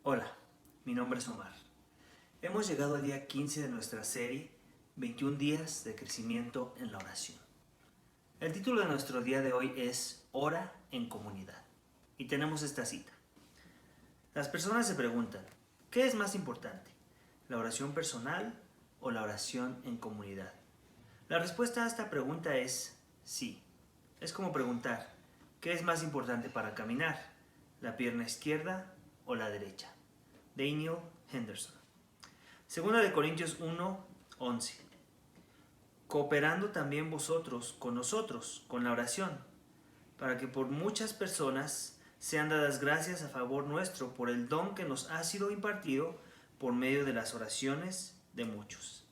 Hola, mi nombre es Omar. Hemos llegado al día 15 de nuestra serie 21 días de crecimiento en la oración. El título de nuestro día de hoy es Ora en comunidad. Y tenemos esta cita. Las personas se preguntan, ¿qué es más importante? ¿La oración personal o la oración en comunidad? La respuesta a esta pregunta es sí. Es como preguntar, ¿qué es más importante para caminar? ¿La pierna izquierda o la derecha? Daniel Henderson. Segunda de Corintios 1:11. Cooperando también vosotros con nosotros, con la oración, para que por muchas personas sean dadas gracias a favor nuestro por el don que nos ha sido impartido por medio de las oraciones de muchos.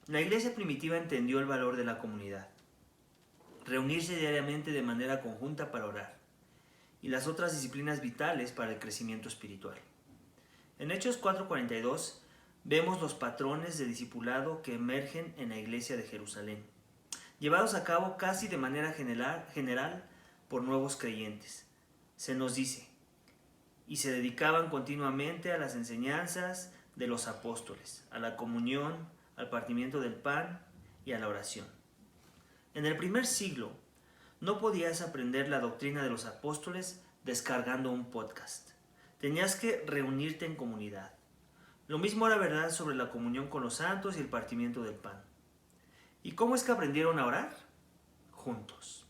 La iglesia primitiva entendió el valor de la comunidad, reunirse diariamente de manera conjunta para orar, y las otras disciplinas vitales para el crecimiento espiritual. En Hechos 4:42 vemos los patrones de discipulado que emergen en la iglesia de Jerusalén, llevados a cabo casi de manera general por nuevos creyentes. Se nos dice, y se dedicaban continuamente a las enseñanzas de los apóstoles, a la comunión, al partimiento del pan y a la oración. En el primer siglo, no podías aprender la doctrina de los apóstoles descargando un podcast. Tenías que reunirte en comunidad. Lo mismo era verdad sobre la comunión con los santos y el partimiento del pan. ¿Y cómo es que aprendieron a orar? Juntos.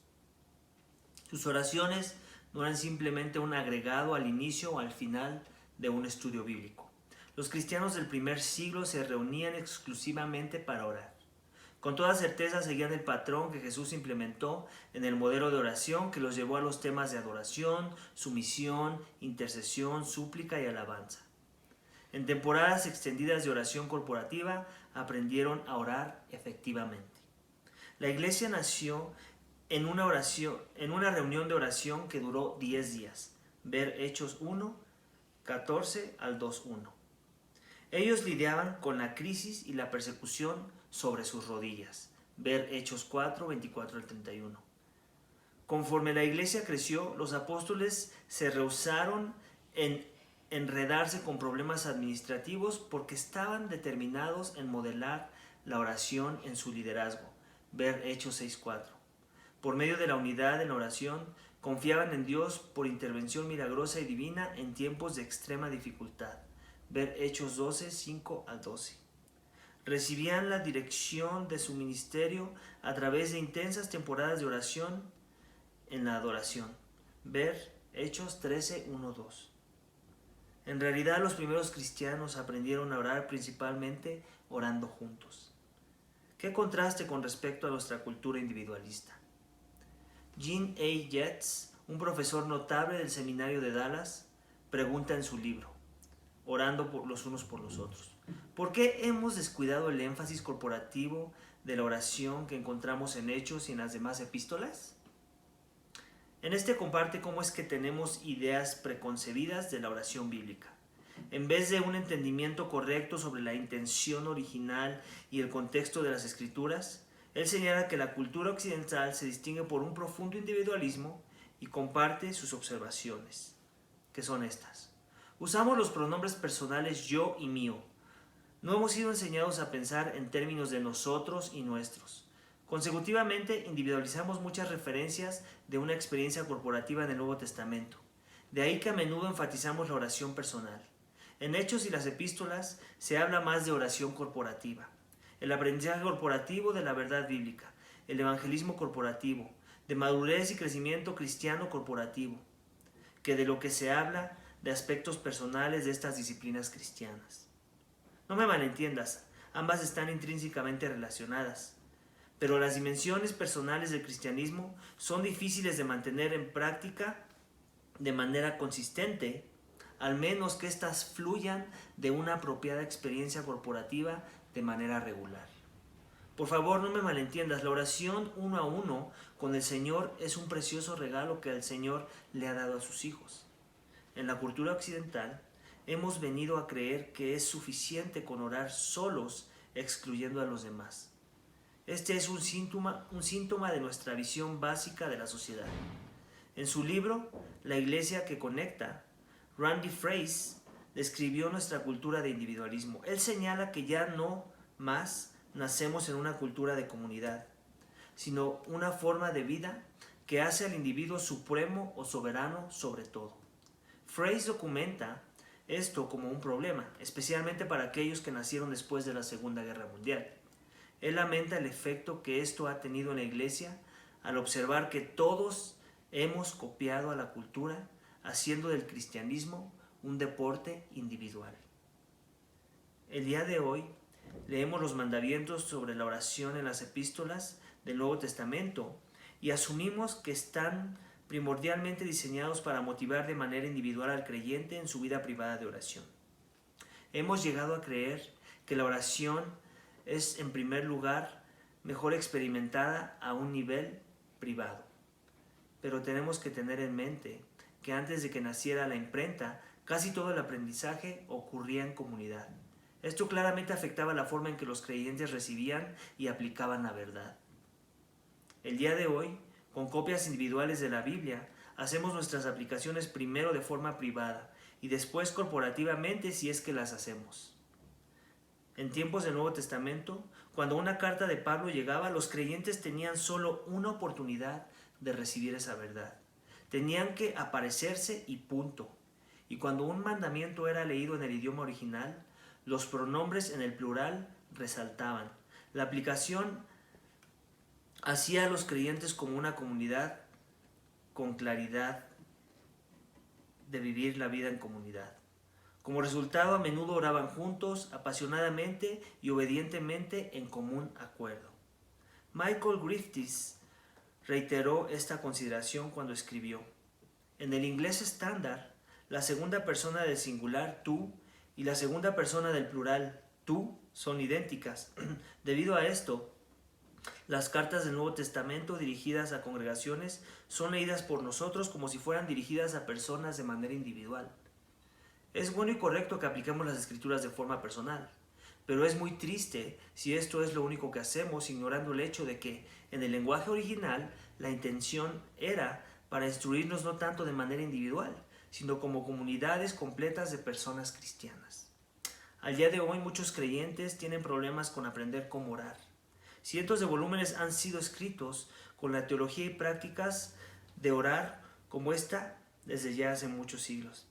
Sus oraciones no eran simplemente un agregado al inicio o al final de un estudio bíblico. Los cristianos del primer siglo se reunían exclusivamente para orar. Con toda certeza seguían el patrón que Jesús implementó en el modelo de oración que los llevó a los temas de adoración, sumisión, intercesión, súplica y alabanza. En temporadas extendidas de oración corporativa aprendieron a orar efectivamente. La iglesia nació en una reunión de oración que duró 10 días. Ver Hechos 1, 14 al 2:1. Ellos lidiaban con la crisis y la persecución sobre sus rodillas. Ver Hechos 4, 24 al 31. Conforme la iglesia creció, los apóstoles se rehusaron en enredarse con problemas administrativos porque estaban determinados en modelar la oración en su liderazgo. Ver Hechos 6:4. Por medio de la unidad en la oración, confiaban en Dios por intervención milagrosa y divina en tiempos de extrema dificultad. Ver Hechos 12:5 al 12. Recibían la dirección de su ministerio a través de intensas temporadas de oración en la adoración. Ver Hechos 13:1-2. En realidad los primeros cristianos aprendieron a orar principalmente orando juntos. ¿Qué contraste con respecto a nuestra cultura individualista? Jean A. Yates, un profesor notable del seminario de Dallas, pregunta en su libro, Orando por los unos por los otros, ¿por qué hemos descuidado el énfasis corporativo de la oración que encontramos en Hechos y en las demás epístolas? En este comparte cómo es que tenemos ideas preconcebidas de la oración bíblica. En vez de un entendimiento correcto sobre la intención original y el contexto de las escrituras, él señala que la cultura occidental se distingue por un profundo individualismo y comparte sus observaciones, que son estas. Usamos los pronombres personales yo y mío. No hemos sido enseñados a pensar en términos de nosotros y nuestros. Consecutivamente, individualizamos muchas referencias de una experiencia corporativa en el Nuevo Testamento. De ahí que a menudo enfatizamos la oración personal. En Hechos y las epístolas se habla más de oración corporativa. El aprendizaje corporativo de la verdad bíblica, el evangelismo corporativo, de madurez y crecimiento cristiano corporativo, que de lo que se habla de aspectos personales de estas disciplinas cristianas. No me malentiendas, ambas están intrínsecamente relacionadas, pero las dimensiones personales del cristianismo son difíciles de mantener en práctica de manera consistente, al menos que éstas fluyan de una apropiada experiencia corporativa de manera regular. Por favor, no me malentiendas, la oración uno a uno con el Señor es un precioso regalo que el Señor le ha dado a sus hijos. En la cultura occidental, hemos venido a creer que es suficiente con orar solos, excluyendo a los demás. Este es un síntoma de nuestra visión básica de la sociedad. En su libro, La Iglesia que Conecta, Randy Phrase describió nuestra cultura de individualismo. Él señala que ya no más nacemos en una cultura de comunidad, sino una forma de vida que hace al individuo supremo o soberano sobre todo. Phrase documenta esto como un problema, especialmente para aquellos que nacieron después de la Segunda Guerra Mundial. Él lamenta el efecto que esto ha tenido en la Iglesia al observar que todos hemos copiado a la cultura, haciendo del cristianismo un deporte individual. El día de hoy leemos los mandamientos sobre la oración en las epístolas del Nuevo Testamento y asumimos que están primordialmente diseñados para motivar de manera individual al creyente en su vida privada de oración. Hemos llegado a creer que la oración es, en primer lugar, mejor experimentada a un nivel privado. Pero tenemos que tener en mente que antes de que naciera la imprenta, casi todo el aprendizaje ocurría en comunidad. Esto claramente afectaba la forma en que los creyentes recibían y aplicaban la verdad. El día de hoy, con copias individuales de la Biblia, hacemos nuestras aplicaciones primero de forma privada y después corporativamente si es que las hacemos. En tiempos del Nuevo Testamento, cuando una carta de Pablo llegaba, los creyentes tenían solo una oportunidad de recibir esa verdad. Tenían que aparecerse y punto. Y cuando un mandamiento era leído en el idioma original, los pronombres en el plural resaltaban. La aplicación hacía a los creyentes como una comunidad con claridad de vivir la vida en comunidad. Como resultado, a menudo oraban juntos, apasionadamente y obedientemente en común acuerdo. Michael Griffiths reiteró esta consideración cuando escribió: en el inglés estándar, la segunda persona del singular tú y la segunda persona del plural tú son idénticas. Debido a esto, las cartas del Nuevo Testamento dirigidas a congregaciones son leídas por nosotros como si fueran dirigidas a personas de manera individual. Es bueno y correcto que apliquemos las escrituras de forma personal, pero es muy triste si esto es lo único que hacemos, ignorando el hecho de que en el lenguaje original la intención era para instruirnos no tanto de manera individual, sino como comunidades completas de personas cristianas. Al día de hoy muchos creyentes tienen problemas con aprender cómo orar. Cientos de volúmenes han sido escritos con la teología y prácticas de orar como esta desde ya hace muchos siglos.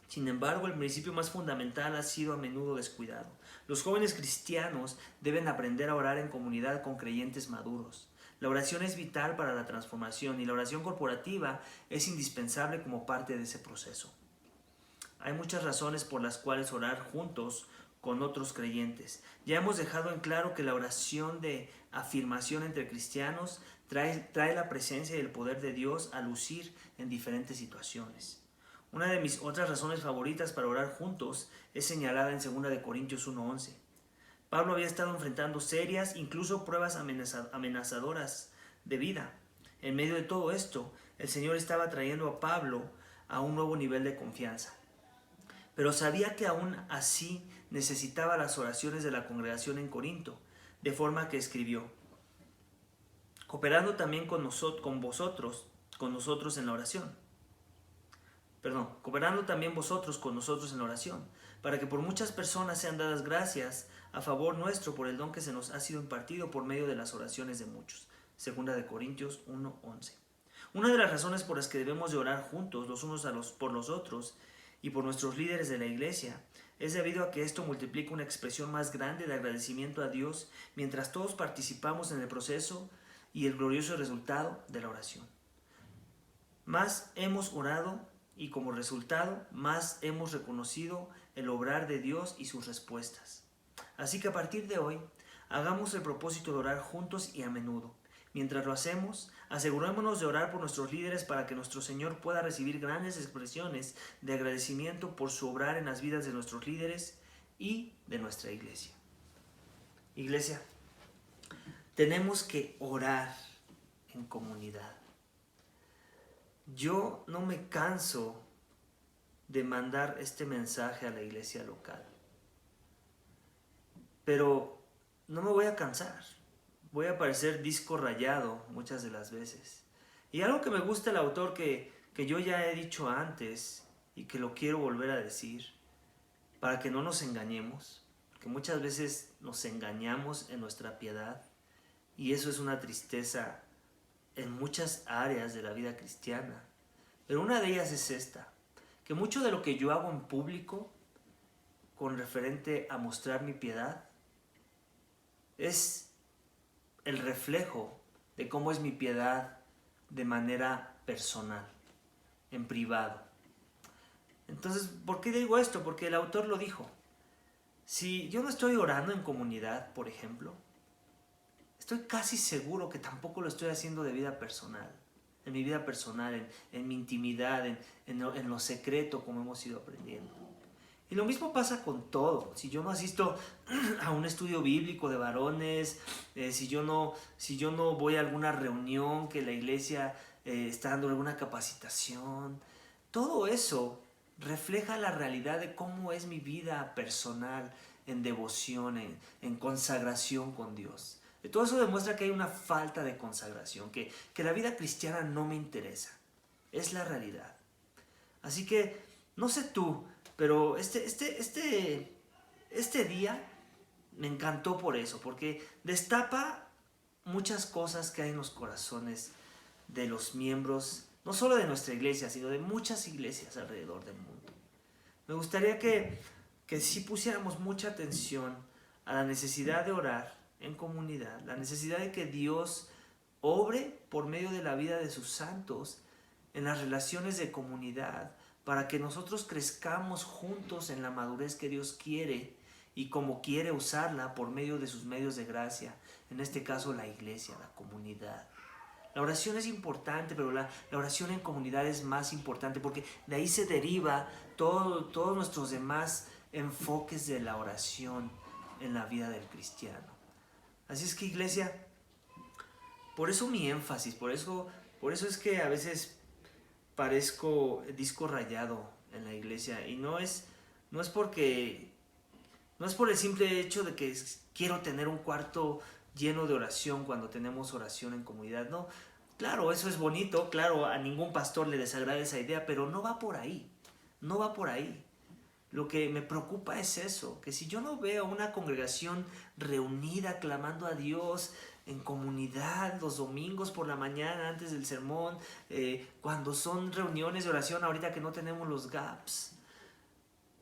Sin embargo, el principio más fundamental ha sido a menudo descuidado. Los jóvenes cristianos deben aprender a orar en comunidad con creyentes maduros. La oración es vital para la transformación y la oración corporativa es indispensable como parte de ese proceso. Hay muchas razones por las cuales orar juntos con otros creyentes. Ya hemos dejado en claro que la oración de afirmación entre cristianos trae la presencia y el poder de Dios a lucir en diferentes situaciones. Una de mis otras razones favoritas para orar juntos es señalada en 2 Corintios 1:11. Pablo había estado enfrentando serias, incluso pruebas amenazadoras de vida. En medio de todo esto, el Señor estaba trayendo a Pablo a un nuevo nivel de confianza. Pero sabía que aún así necesitaba las oraciones de la congregación en Corinto, de forma que escribió: cooperando también con vosotros en la oración. Cooperando también vosotros con nosotros en la oración, para que por muchas personas sean dadas gracias a favor nuestro por el don que se nos ha sido impartido por medio de las oraciones de muchos. 2 Corintios 1:11. Una de las razones por las que debemos de orar juntos los unos por los otros y por nuestros líderes de la iglesia es debido a que esto multiplica una expresión más grande de agradecimiento a Dios mientras todos participamos en el proceso y el glorioso resultado de la oración. Más hemos orado y como resultado más hemos reconocido el obrar de Dios y sus respuestas. Así que a partir de hoy, hagamos el propósito de orar juntos y a menudo. Mientras lo hacemos, asegurémonos de orar por nuestros líderes para que nuestro Señor pueda recibir grandes expresiones de agradecimiento por su obrar en las vidas de nuestros líderes y de nuestra iglesia. Iglesia, tenemos que orar en comunidad. Yo no me canso de mandar este mensaje a la iglesia local, pero no me voy a cansar. Voy a parecer disco rayado muchas de las veces. Y algo que me gusta del autor que yo ya he dicho antes y que lo quiero volver a decir para que no nos engañemos, que muchas veces nos engañamos en nuestra piedad y eso es una tristeza en muchas áreas de la vida cristiana. Pero una de ellas es esta, que mucho de lo que yo hago en público con referente a mostrar mi piedad es el reflejo de cómo es mi piedad de manera personal, en privado. Entonces, ¿por qué digo esto? Porque el autor lo dijo. Si yo no estoy orando en comunidad, por ejemplo, estoy casi seguro que tampoco lo estoy haciendo de vida personal, en mi vida personal, en mi intimidad, en lo secreto, como hemos ido aprendiendo. Y lo mismo pasa con todo. Si yo no asisto a un estudio bíblico de varones, si yo no voy a alguna reunión que la iglesia está dando alguna capacitación, todo eso refleja la realidad de cómo es mi vida personal en devoción, en consagración con Dios. Todo eso demuestra que hay una falta de consagración, que la vida cristiana no me interesa. Es la realidad. Así que, no sé tú, pero este día me encantó por eso, porque destapa muchas cosas que hay en los corazones de los miembros, no solo de nuestra iglesia, sino de muchas iglesias alrededor del mundo. Me gustaría que sí pusiéramos mucha atención a la necesidad de orar en comunidad, la necesidad de que Dios obre por medio de la vida de sus santos en las relaciones de comunidad, para que nosotros crezcamos juntos en la madurez que Dios quiere y como quiere usarla por medio de sus medios de gracia, en este caso la iglesia, la comunidad. La oración es importante, pero la oración en comunidad es más importante, porque de ahí se deriva todos nuestros demás enfoques de la oración en la vida del cristiano. Así es que, iglesia, por eso mi énfasis, por eso es que a veces parezco disco rayado en la iglesia, y no es por el simple hecho de que quiero tener un cuarto lleno de oración cuando tenemos oración en comunidad. No, claro, eso es bonito, claro, a ningún pastor le desagrada esa idea, pero no va por ahí, no va por ahí. Lo que me preocupa es eso, que si yo no veo una congregación reunida clamando a Dios en comunidad los domingos por la mañana antes del sermón, cuando son reuniones de oración ahorita que no tenemos los gaps,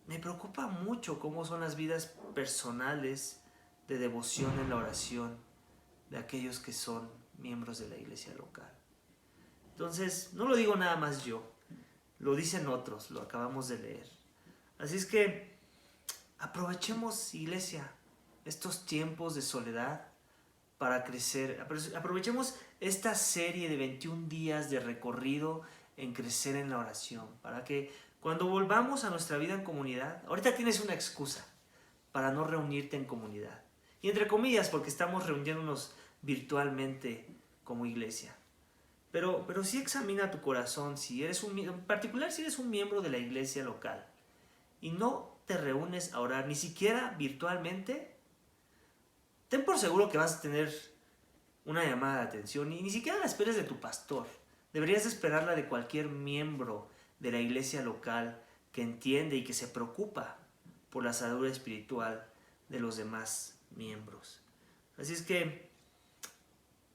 me preocupa mucho cómo son las vidas personales de devoción en la oración de aquellos que son miembros de la iglesia local. Entonces, no lo digo nada más yo, lo dicen otros, lo acabamos de leer. Así es que aprovechemos, iglesia, estos tiempos de soledad para crecer. Aprovechemos esta serie de 21 días de recorrido en crecer en la oración, para que cuando volvamos a nuestra vida en comunidad, ahorita tienes una excusa para no reunirte en comunidad. Y entre comillas, porque estamos reuniéndonos virtualmente como iglesia. Pero sí examina tu corazón, en particular si eres un miembro de la iglesia local y no te reúnes a orar, ni siquiera virtualmente, ten por seguro que vas a tener una llamada de atención, y ni siquiera la esperes de tu pastor. Deberías esperarla de cualquier miembro de la iglesia local que entiende y que se preocupa por la salud espiritual de los demás miembros. Así es que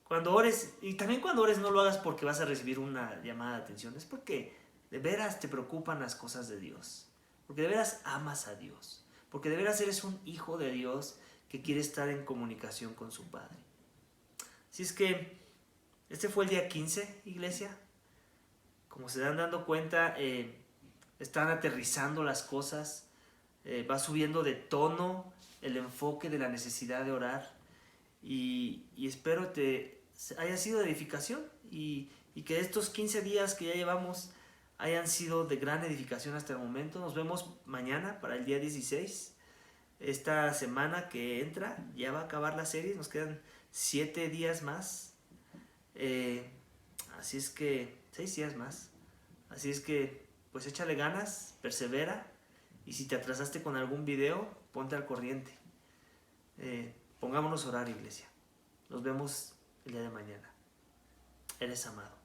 cuando ores, y también cuando ores, no lo hagas porque vas a recibir una llamada de atención, es porque de veras te preocupan las cosas de Dios, porque de veras amas a Dios, porque de veras eres un hijo de Dios que quiere estar en comunicación con su Padre. Así es que este fue el día 15, iglesia. Como se dan dando cuenta, están aterrizando las cosas, va subiendo de tono el enfoque de la necesidad de orar, y espero te haya sido de edificación, y que estos 15 días que ya llevamos hayan sido de gran edificación hasta el momento. Nos vemos mañana para el día 16. Esta semana que entra ya va a acabar la serie, nos quedan 7 días más. Así es que 6 días más. Así es que pues échale ganas, persevera, y si te atrasaste con algún video, ponte al corriente. Pongámonos a orar, iglesia. Nos vemos el día de mañana. Eres amado.